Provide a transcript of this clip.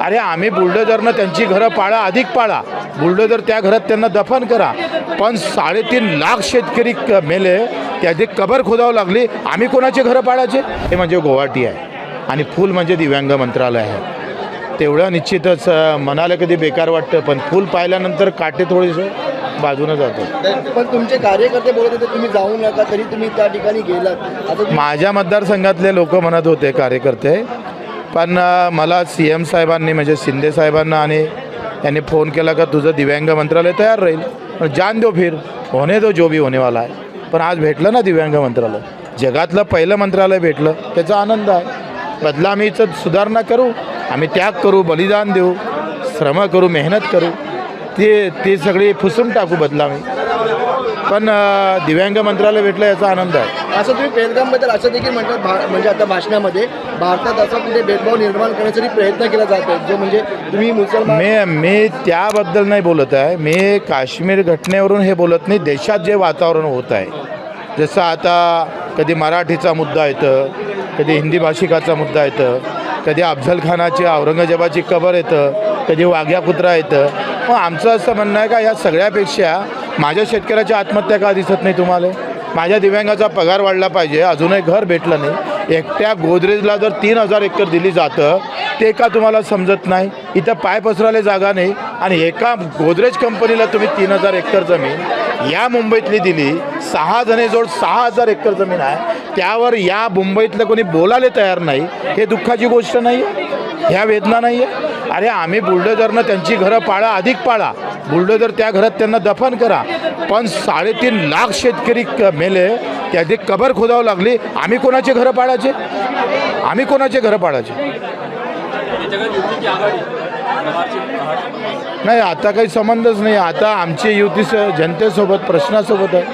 अरे आम्ही बुलडोजरनं त्यांची घरं पाळा, अधिक पाळा, बुलडोजर त्या घरात त्यांना दफन करा. पण 3.5 लाख शेतकरी मेले, त्याची कबर खोदावं लागली, आम्ही कोणाचे घरं पाळायचे? हे म्हणजे गुवाहाटी आहे आणि फूल म्हणजे दिव्यांग मंत्रालय आहे. तेवढं निश्चितच मनाला कधी बेकार वाटतं, पण फूल पाहिल्यानंतर काटे थोडेसे बाजूनं जातो. पण तुमचे कार्यकर्ते बोलत होते तुम्ही जाऊ नका, तरी तुम्ही त्या ठिकाणी गेलात. आता माझ्या मतदारसंघातले लोक म्हणत होते कार्यकर्ते, पण मला CM साहेबांनी म्हणजे शिंदे साहेबांना आणि यांनी फोन केला का तुझं दिव्यांग मंत्रालय तयार राहील, पण जान दो फिर होणे दो जो भी होने वाला आहे. पण आज भेटलं ना दिव्यांग मंत्रालय, जगातलं पहिलं मंत्रालय भेटलं, त्याचा आनंद आहे. बदलामीचं सुधारणा करू, आम्ही त्याग करू, बलिदान देऊ, श्रम करू, मेहनत करू, ती सगळी पुसून टाकू बदलामी, पण दिव्यांग मंत्रालय भेटलं याचा आनंद आहे. असं तुम्ही पेहलगामबद्दल असं देखील म्हणतात, म्हणजे आता भाषणामध्ये भारतात असा कुठे भेदभाव निर्माण करण्यासाठी प्रयत्न केला जात आहे, जो म्हणजे तुम्ही मुसलमान. मी त्याबद्दल नाही बोलत आहे. मी काश्मीर घटनेवरून हे बोलत नाही. देशात जे वातावरण होत आहे, जसं आता कधी मराठीचा मुद्दा येतं, कधी हिंदी भाषिकाचा मुद्दा येतं, कधी अफजल खानाची औरंगजेबाची कबर येतं, कधी वाघ्या कुत्रा येतं. मग आमचं असं म्हणणं आहे का या सगळ्यापेक्षा माझ्या शेतकऱ्याची आत्महत्या का दिसत नाही तुम्हाला? माझ्या दिव्यांगाचा पगार वाढला पाहिजे, अजूनही घर भेटलं नाही. एकट्या गोदरेजला जर 3,000 एकर दिली जातं, ते का तुम्हाला समजत नाही? इथं पाय पसरायला जागा नाही आणि एका गोदरेज कंपनीला तुम्ही 3,000 एकर जमीन या मुंबईतली दिली. 6 जणेजवळ 6,000 एकर जमीन आहे, त्यावर या मुंबईतलं कोणी बोलायला तयार नाही. हे दुःखाची गोष्ट नाही आहे, ह्या वेदना नाही आहे. अरे आम्ही बुलडोजरनं त्यांची घरं पाळा, अधिक पाळा, बुलडोजर त्या घरात त्यांना दफन करा. पण 3.5 लाख शेतकरी मेले, त्याची कबर खोदावं लागली, आम्ही कोणाचे घरं पाळायचे? आम्ही कोणाचे घरं पाळायचे? नाही, आता काही संबंधच नाही. आता आमची युती जनतेसोबत, प्रश्नासोबत आहे.